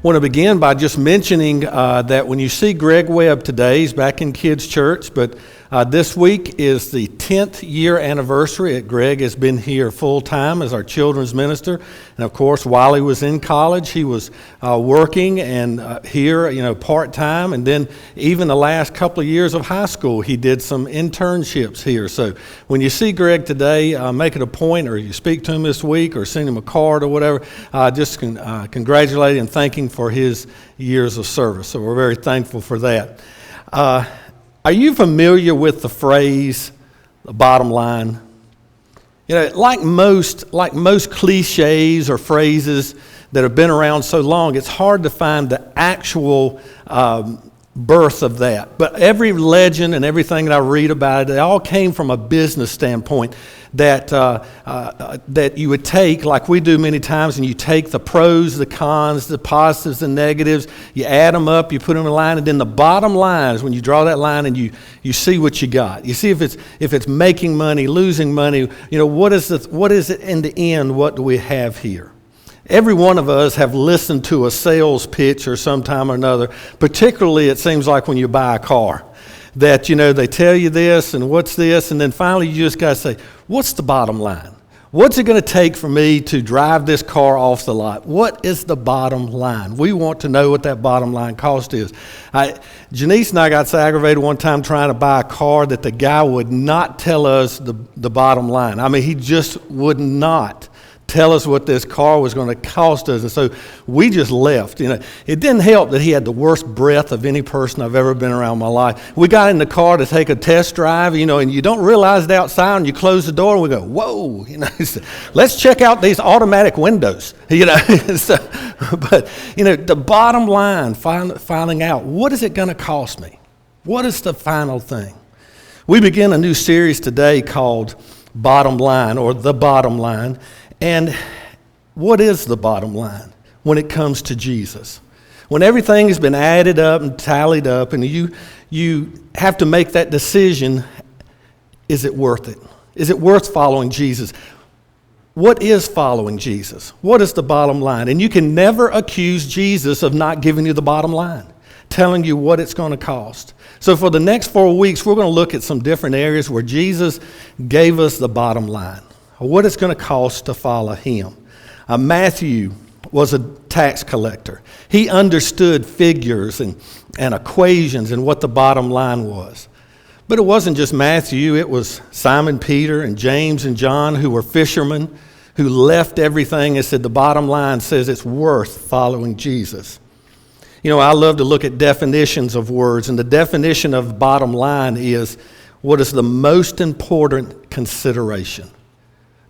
want to begin by just mentioning that when you see Greg Webb today, he's back in Kids Church, but this week is the 10th year anniversary. Greg has been here full time as our children's minister. And of course, while he was in college, he was working and here, part time. And then even the last couple of years of high school, he did some internships here. So when you see Greg today, make it a point, or you speak to him this week or send him a card or whatever, just congratulate and thank him for his years of service. So we're very thankful for that. Are you familiar with the phrase, the bottom line? Like most cliches or phrases that have been around so long, it's hard to find the actual birth of that. But every legend and everything that I read about it all came from a business standpoint that you would take, like we do many times, and you take the pros, the cons, the positives, the negatives, you add them up, you put them in a line, and then the bottom line is when you draw that line and you see what you got. You see if it's making money, losing money, what is it in the end, what do we have here? Every one of us have listened to a sales pitch or sometime or another, particularly it seems like when you buy a car, that, they tell you this and what's this, and then finally you just got to say, what's the bottom line? What's it going to take for me to drive this car off the lot? What is the bottom line? We want to know what that bottom line cost is. Janice and I got so aggravated one time trying to buy a car that the guy would not tell us the bottom line. I mean, he just would not tell us what this car was going to cost us. And so we just left. It didn't help that he had the worst breath of any person I've ever been around in my life. We got in the car to take a test drive, and you don't realize it outside, and you close the door, and we go, whoa, let's check out these automatic windows, So, but, the bottom line, finding out, what is it going to cost me? What is the final thing? We begin a new series today called Bottom Line, or The Bottom Line. And what is the bottom line when it comes to Jesus? When everything has been added up and tallied up and you have to make that decision, is it worth it? Is it worth following Jesus? What is following Jesus? What is the bottom line? And you can never accuse Jesus of not giving you the bottom line, telling you what it's going to cost. So for the next 4 weeks, we're going to look at some different areas where Jesus gave us the bottom line. What it's going to cost to follow him. Matthew was a tax collector. He understood figures and equations and what the bottom line was. But it wasn't just Matthew. It was Simon Peter and James and John, who were fishermen, who left everything and said the bottom line says it's worth following Jesus. I love to look at definitions of words, and the definition of bottom line is what is the most important consideration.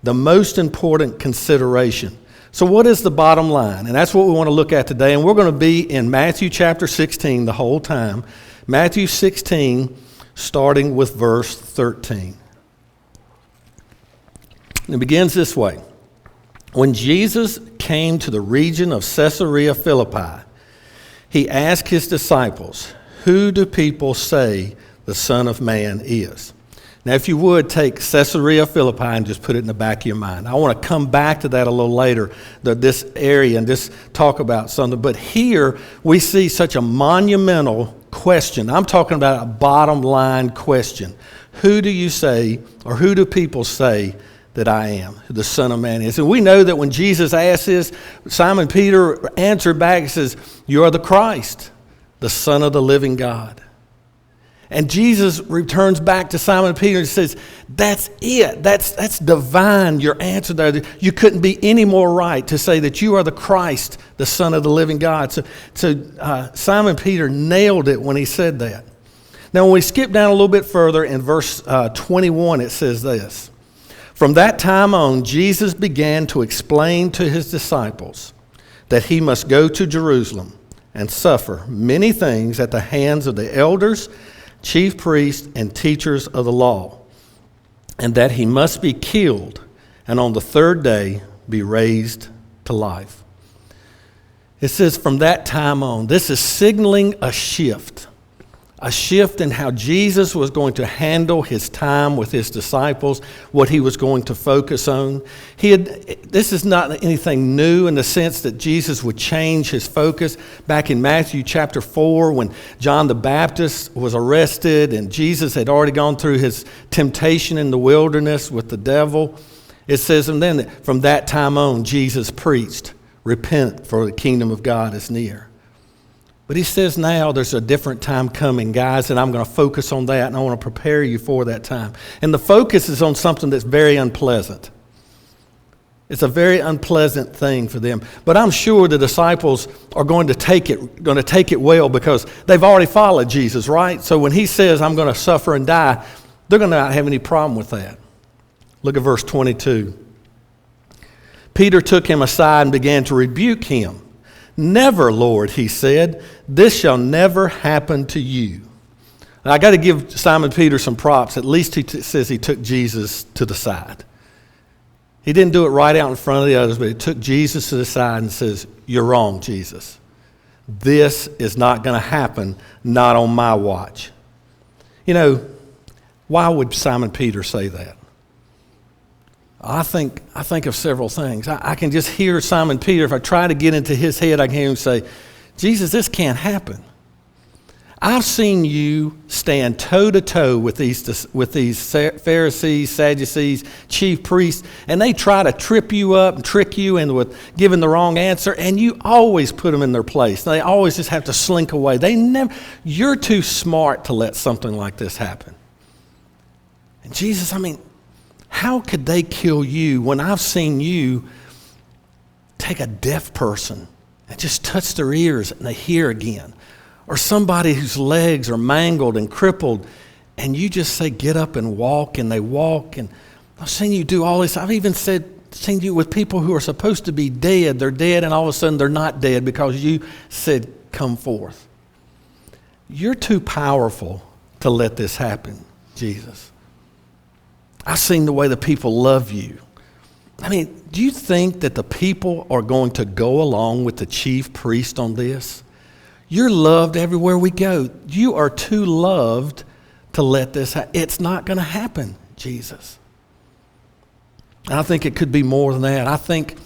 The most important consideration. So what is the bottom line? And that's what we want to look at today. And we're going to be in Matthew chapter 16 the whole time. Matthew 16, starting with verse 13. And it begins this way. When Jesus came to the region of Caesarea Philippi, he asked his disciples, "Who do people say the Son of Man is?" Now, if you would, take Caesarea Philippi and just put it in the back of your mind. I want to come back to that a little later, this area, and just talk about something. But here, we see such a monumental question. I'm talking about a bottom line question. Who do you say, or who do people say that I am, the Son of Man is? And we know that when Jesus asked this, Simon Peter answered back and says, "You are the Christ, the Son of the living God." And Jesus returns back to Simon Peter and says, "That's it. That's divine, your answer there. You couldn't be any more right to say that you are the Christ, the Son of the living God." So Simon Peter nailed it when he said that. Now, when we skip down a little bit further in verse 21, it says this. From that time on, Jesus began to explain to his disciples that he must go to Jerusalem and suffer many things at the hands of the elders, chief priests, and teachers of the law, and that he must be killed and on the third day be raised to life. It says from that time on. This is signaling a shift. a shift in how Jesus was going to handle his time with his disciples, what he was going to focus on. This is not anything new in the sense that Jesus would change his focus. Back in Matthew chapter 4, when John the Baptist was arrested and Jesus had already gone through his temptation in the wilderness with the devil, it says, and then from that time on, Jesus preached, repent, for the kingdom of God is near. But he says now there's a different time coming, guys, and I'm going to focus on that, and I want to prepare you for that time. And the focus is on something that's very unpleasant. It's a very unpleasant thing for them. But I'm sure the disciples are going to take it well, because they've already followed Jesus, right? So when he says, I'm going to suffer and die, they're going to not have any problem with that. Look at verse 22. Peter took him aside and began to rebuke him. Never, Lord, he said, this shall never happen to you. Now, I got to give Simon Peter some props. At least he says he took Jesus to the side. He didn't do it right out in front of the others, but he took Jesus to the side and says, you're wrong, Jesus. This is not going to happen, not on my watch. You know, why would Simon Peter say that? I think of several things. I can just hear Simon Peter. If I try to get into his head, I can hear him say, Jesus, this can't happen. I've seen you stand toe-to-toe with these Pharisees, Sadducees, chief priests, and they try to trip you up and trick you into with giving the wrong answer, and you always put them in their place. They always just have to slink away. You're too smart to let something like this happen. And Jesus, how could they kill you when I've seen you take a deaf person and just touch their ears and they hear again? Or somebody whose legs are mangled and crippled, and you just say, get up and walk, and they walk. And I've seen you do all this. I've even seen you with people who are supposed to be dead. They're dead, and all of a sudden they're not dead because you said, come forth. You're too powerful to let this happen, Jesus. I've seen the way the people love you. Do you think that the people are going to go along with the chief priest on this? You're loved everywhere we go. You are too loved to let this happen. It's not going to happen, Jesus. And I think it could be more than that. I think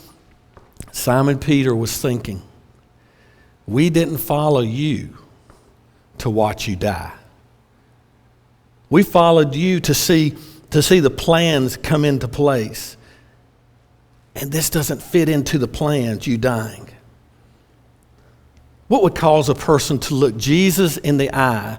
Simon Peter was thinking, we didn't follow you to watch you die. We followed you to see the plans come into place. And this doesn't fit into the plans, you dying. What would cause a person to look Jesus in the eye,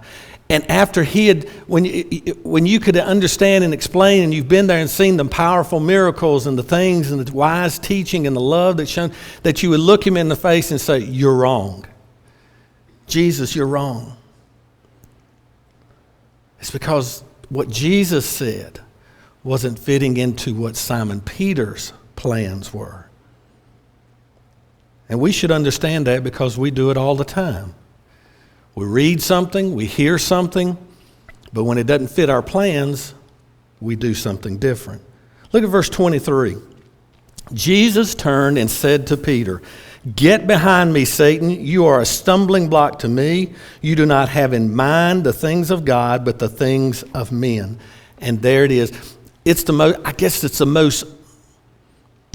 and after when you could understand and explain, and you've been there and seen the powerful miracles and the things and the wise teaching and the love that's shown, that you would look him in the face and say, you're wrong. Jesus, you're wrong. It's because what Jesus said wasn't fitting into what Simon Peter's plans were. And we should understand that because we do it all the time. We read something, we hear something, but when it doesn't fit our plans, we do something different. Look at verse 23. Jesus turned and said to Peter, get behind me, Satan. You are a stumbling block to me. You do not have in mind the things of God, but the things of men. And there it is. It's the most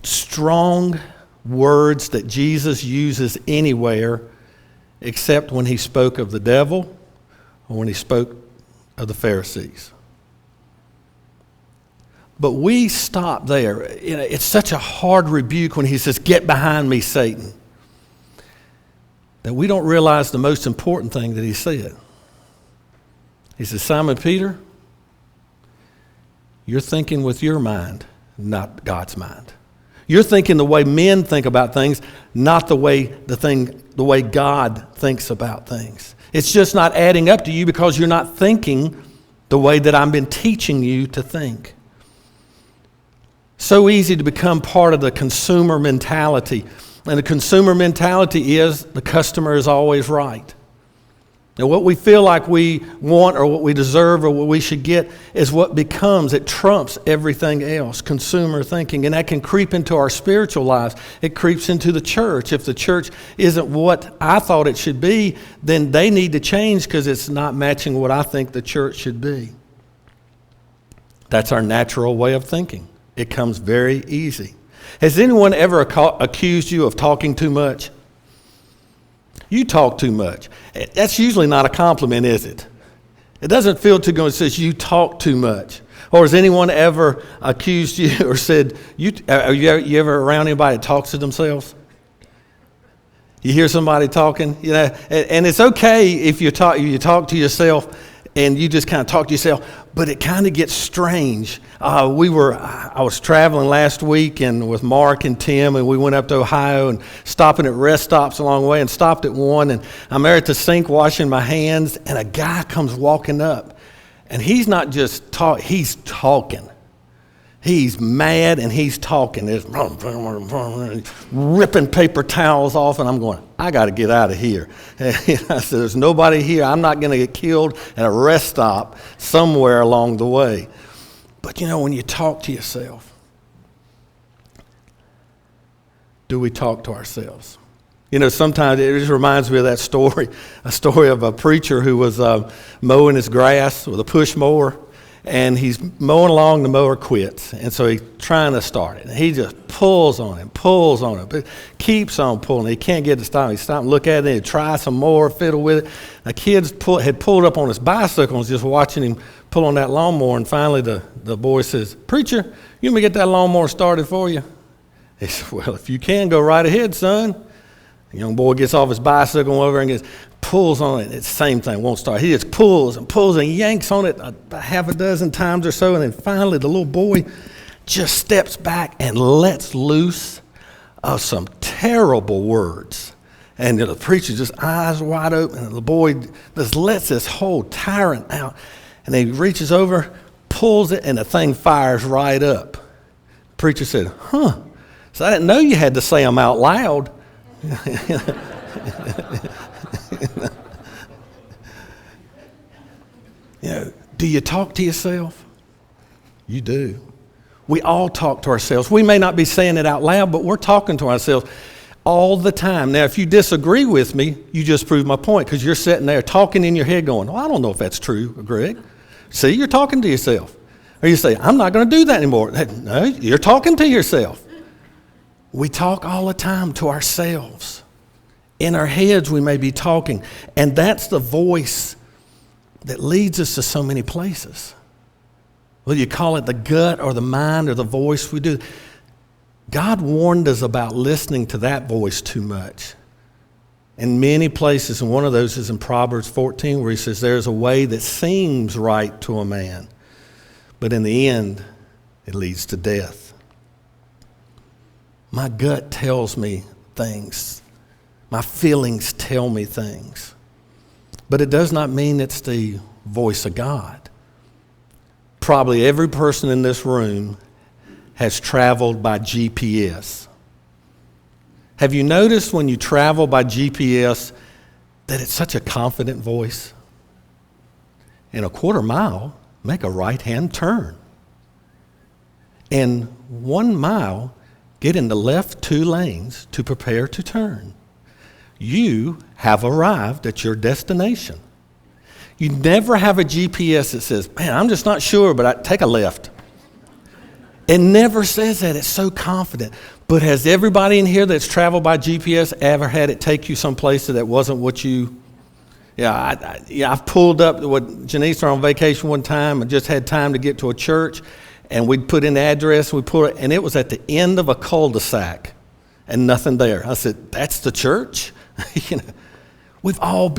strong words that Jesus uses anywhere, except when he spoke of the devil or when he spoke of the Pharisees. But we stop there. It's such a hard rebuke when he says, get behind me, Satan, that we don't realize the most important thing that he said. He says, Simon Peter, you're thinking with your mind, not God's mind. You're thinking the way men think about things, not the way God thinks about things. It's just not adding up to you because you're not thinking the way that I've been teaching you to think. So easy to become part of the consumer mentality. And the consumer mentality is the customer is always right. Now, what we feel like we want or what we deserve or what we should get is what becomes, it trumps everything else, consumer thinking. And that can creep into our spiritual lives. It creeps into the church. If the church isn't what I thought it should be, then they need to change because it's not matching what I think the church should be. That's our natural way of thinking. It comes very easy. Has anyone ever accused you of talking too much? You talk too much. That's usually not a compliment, is it? It doesn't feel too good when it says you talk too much. Or has anyone ever accused you or said, are you ever around anybody that talks to themselves? You hear somebody talking, and it's okay if you talk to yourself and you just kind of talk to yourself, but it kind of gets strange. I was traveling last week and with Mark and Tim, and we went up to Ohio and stopping at rest stops along the way, and stopped at one, and I'm there at the sink washing my hands, and a guy comes walking up, and he's not just he's talking. He's mad and he's talking. He's ripping paper towels off, and I'm going, I got to get out of here. I said, there's nobody here. I'm not going to get killed at a rest stop somewhere along the way. But when you talk to yourself, do we talk to ourselves? Sometimes it just reminds me of that story, a story of a preacher who was mowing his grass with a push mower. And he's mowing along, the mower quits. And so he's trying to start it. And he just pulls on it, but keeps on pulling. He can't get it to stop. He stops and look at it, and he tries some more, fiddle with it. The kid had pulled up on his bicycle and was just watching him pull on that lawnmower. And finally the boy says, Preacher, you want me to get that lawnmower started for you? He said, well, if you can, go right ahead, son. The young boy gets off his bicycle over and pulls on it. It's the same thing, won't start. He just pulls and yanks on it a half a dozen times or so, and then finally the little boy just steps back and lets loose of some terrible words. And the preacher just eyes wide open, and the boy just lets this whole tyrant out. And he reaches over, pulls it, and the thing fires right up. The preacher said, so I didn't know you had to say them out loud. Do you talk to yourself? You do. We all talk to ourselves. We may not be saying it out loud, but we're talking to ourselves all the time. Now, if you disagree with me, you just proved my point, because you're sitting there talking in your head going, I don't know if that's true, Greg. See, you're talking to yourself. Or you say, I'm not going to do that anymore. No, you're talking to yourself. We talk all the time to ourselves. In our heads, we may be talking, and that's the voice that leads us to so many places. Well, you call it the gut or the mind or the voice we do. God warned us about listening to that voice too much. In many places, and one of those is in Proverbs 14, where he says, there's a way that seems right to a man, but in the end, it leads to death. My gut tells me things. My feelings tell me things. But it does not mean it's the voice of God. Probably every person in this room has traveled by GPS. Have you noticed when you travel by GPS that it's such a confident voice? In a quarter mile, make a right-hand turn. In 1 mile, get in the left 2 lanes to prepare to turn. You have arrived at your destination. You never have a GPS that says, man, I'm just not sure, but take a left. It never says that. It's so confident. But has everybody in here that's traveled by GPS ever had it take you someplace that wasn't what you... I've pulled up with Janice on vacation one time and just had time to get to a church, and we'd put in the address, and it was at the end of a cul-de-sac and nothing there. I said, that's the church? We've all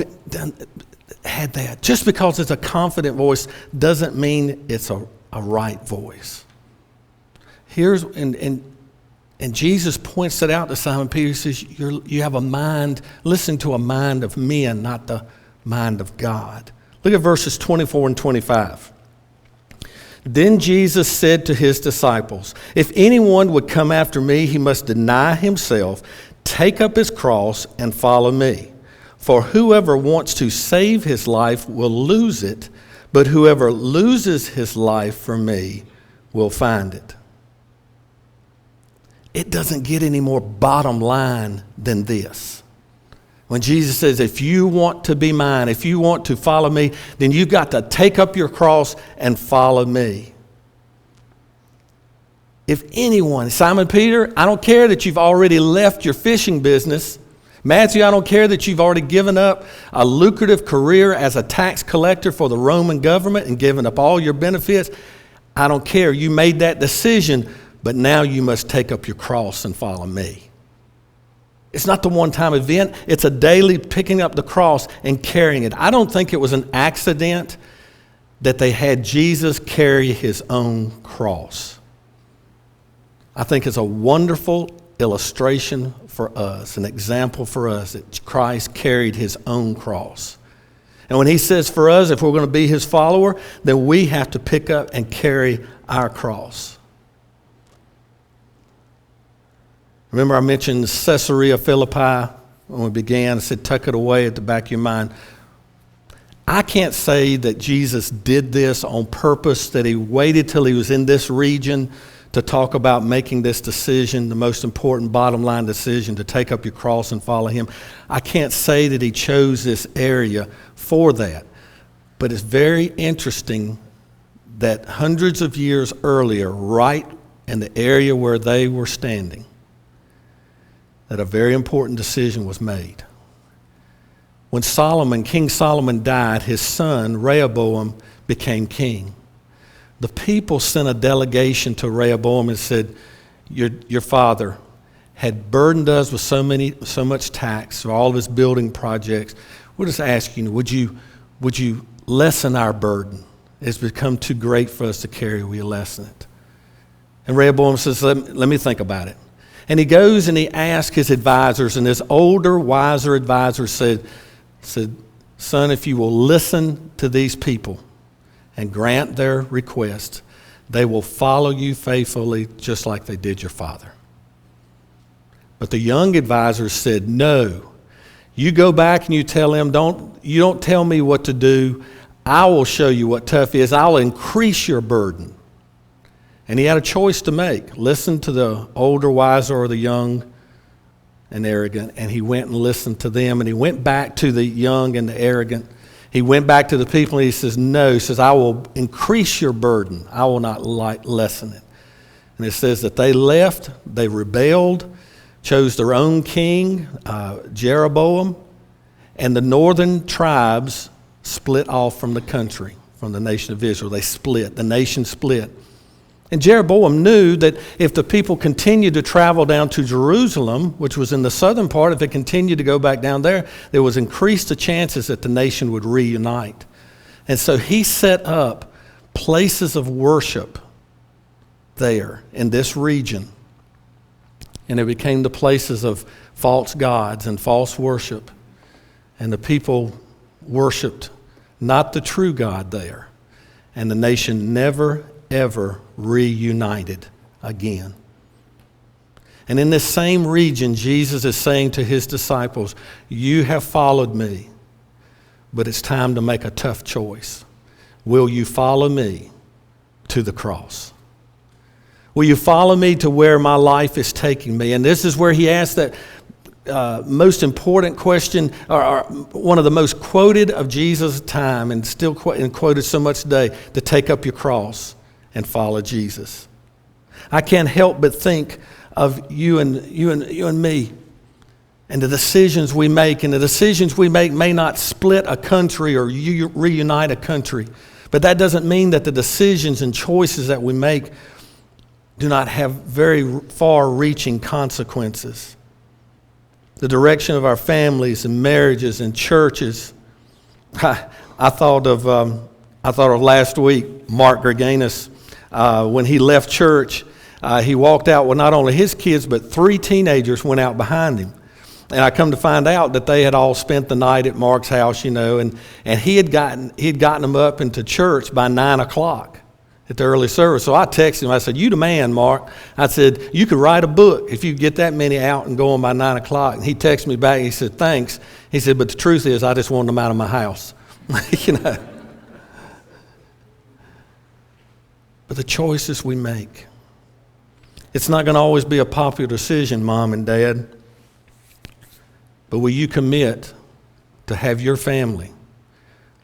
had that. Just because it's a confident voice doesn't mean it's a right voice. And Jesus points it out to Simon Peter. He says, you have a mind, listen to a mind of men, not the mind of God. Look at verses 24 and 25. Then Jesus said to his disciples, if anyone would come after me, he must deny himself, take up his cross, and follow me. For whoever wants to save his life will lose it, but whoever loses his life for me will find it. It doesn't get any more bottom line than this. When Jesus says, if you want to be mine, if you want to follow me, then you've got to take up your cross and follow me. If anyone, Simon Peter, I don't care that you've already left your fishing business. Matthew, I don't care that you've already given up a lucrative career as a tax collector for the Roman government and given up all your benefits. I don't care. You made that decision, but now you must take up your cross and follow me. It's not the one-time event. It's a daily picking up the cross and carrying it. I don't think it was an accident that they had Jesus carry his own cross. I think it's a wonderful illustration for us, an example for us that Christ carried his own cross. And when he says for us, if we're going to be his follower, then we have to pick up and carry our cross. Remember I mentioned Caesarea Philippi when we began. I said, tuck it away at the back of your mind. I can't say that Jesus did this on purpose, that he waited till he was in this region to talk about making this decision, the most important bottom line decision, to take up your cross and follow him. I can't say that he chose this area for that. But it's very interesting that hundreds of years earlier, right in the area where they were standing, that a very important decision was made. When King Solomon died, his son Rehoboam became king. The people sent a delegation to Rehoboam and said, your father had burdened us with so much tax for all of his building projects. We're just asking, would you lessen our burden? It's become too great for us to carry. Will you lessen it? And Rehoboam says, let me think about it. And he goes and he asks his advisors, and his older, wiser advisor said, son, if you will listen to these people and grant their request, they will follow you faithfully just like they did your father. But the young advisors said, no, you go back and you tell them, you don't tell me what to do. I will show you what tough is. I'll increase your burden. And he had a choice to make. Listen to the older, wiser, or the young and arrogant. And he went and listened to them. And he went back to the young and the arrogant. He went back to the people and he says, no. He says, I will increase your burden. I will not lessen it. And it says that they left, they rebelled, chose their own king, Jeroboam. And the northern tribes split off from the country, from the nation of Israel. They split. The nation split. And Jeroboam knew that if the people continued to travel down to Jerusalem, which was in the southern part, if they continued to go back down there, there was increased the chances that the nation would reunite. And so he set up places of worship there in this region. And it became the places of false gods and false worship. And the people worshiped not the true God there. And the nation never, ever reunited again. And in this same region, Jesus is saying to his disciples, you have followed me, but it's time to make a tough choice. Will you follow me to the cross? Will you follow me to where my life is taking me? And this is where he asked that most important question, or one of the most quoted of Jesus' time, and still quoted so much today, to take up your cross and follow Jesus. I can't help but think of you and me, and the decisions we make. And the decisions we make may not split a country or reunite a country, but that doesn't mean that the decisions and choices that we make do not have very far-reaching consequences. The direction of our families and marriages and churches. I thought of last week, Mark Greganis. When he left church, he walked out with not only his kids, but 3 teenagers went out behind him. And I come to find out that they had all spent the night at Mark's house, and he had gotten them up into church by 9 o'clock. at the early service. So I texted him. I said, "You the man, Mark." I said, "You could write a book if you get that many out and going by 9 o'clock." And he texted me back. He said, "Thanks." He said, "But the truth is, I just wanted them out of my house." You know. But the choices we make. It's not going to always be a popular decision, Mom and Dad. But will you commit to have your family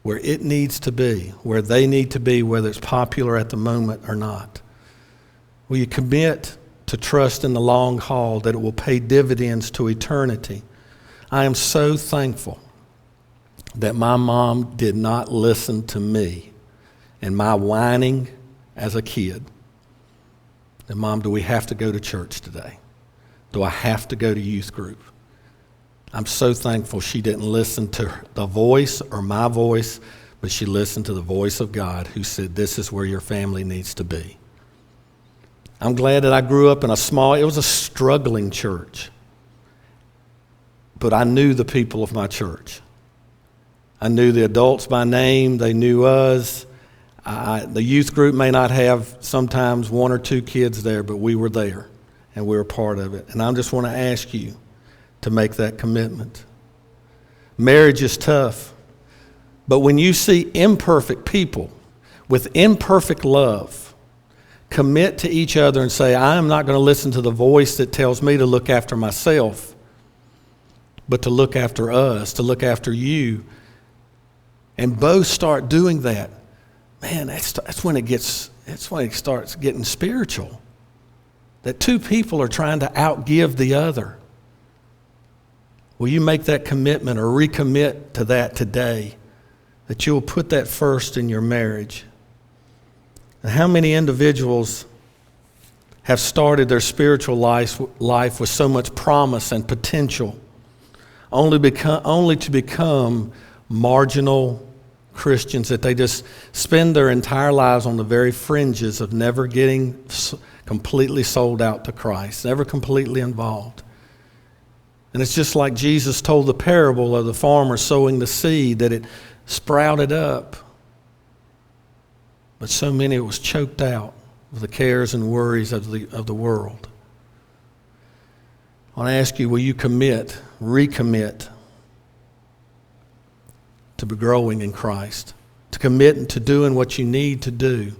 where it needs to be, where they need to be, whether it's popular at the moment or not? Will you commit to trust in the long haul that it will pay dividends to eternity? I am so thankful that my mom did not listen to me and my whining as a kid. And Mom, do we have to go to church today? Do I have to go to youth group? I'm so thankful she didn't listen to the voice or my voice, but she listened to the voice of God who said, this is where your family needs to be. I'm glad that I grew up in it was a struggling church, but I knew the people of my church. I knew the adults by name, they knew us. The youth group may not have sometimes 1 or 2 kids there, but we were there and we were part of it. And I just want to ask you to make that commitment. Marriage is tough, but when you see imperfect people with imperfect love commit to each other and say, I am not going to listen to the voice that tells me to look after myself, but to look after us, to look after you, and both start doing that, man, that's when it starts getting spiritual. That 2 people are trying to outgive the other. Will you make that commitment or recommit to that today? That you'll put that first in your marriage. And how many individuals have started their spiritual life with so much promise and potential, only to become marginal Christians, that they just spend their entire lives on the very fringes of never getting completely sold out to Christ, never completely involved. And it's just like Jesus told the parable of the farmer sowing the seed, that it sprouted up, but so many it was choked out with the cares and worries of the world. I want to ask you, will you recommit to be growing in Christ, to commit to doing what you need to do,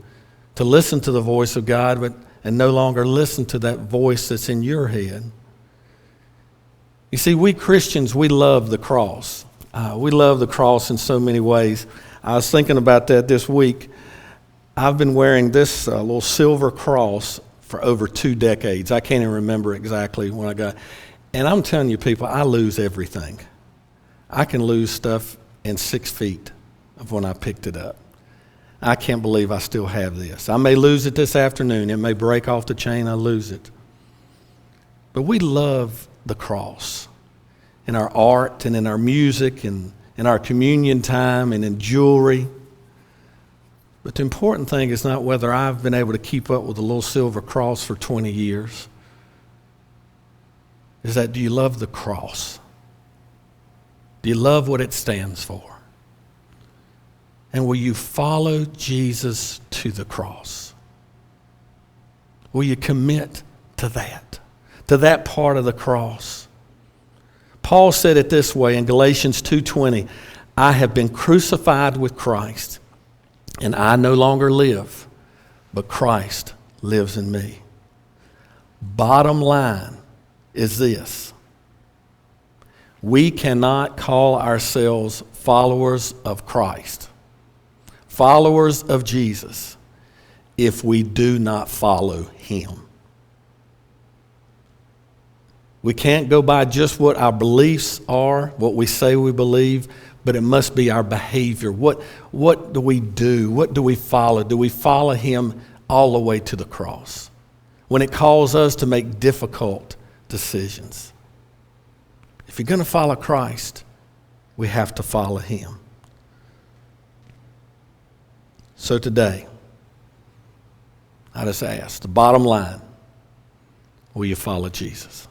to listen to the voice of God, and no longer listen to that voice that's in your head? You see, we Christians, we love the cross. We love the cross in so many ways. I was thinking about that this week. I've been wearing this little silver cross for over 2 decades. I can't even remember exactly when I got it. And I'm telling you, people, I lose everything. I can lose stuff in 6 feet of when I picked it up. I can't believe I still have this. I may lose it this afternoon. It may break off the chain. I lose it. But we love the cross in our art and in our music and in our communion time and in jewelry. But the important thing is not whether I've been able to keep up with the little silver cross for 20 years. Is that, do you love the cross? Do you love what it stands for? And will you follow Jesus to the cross? Will you commit to that part of the cross? Paul said it this way in Galatians 2:20, I have been crucified with Christ, and I no longer live, but Christ lives in me. Bottom line is this: we cannot call ourselves followers of Christ, followers of Jesus, if we do not follow him. We can't go by just what our beliefs are, what we say we believe, but it must be our behavior. What do we do? What do we follow? Do we follow him all the way to the cross when it calls us to make difficult decisions? If you're going to follow Christ, we have to follow him. So today, I just ask, the bottom line, will you follow Jesus?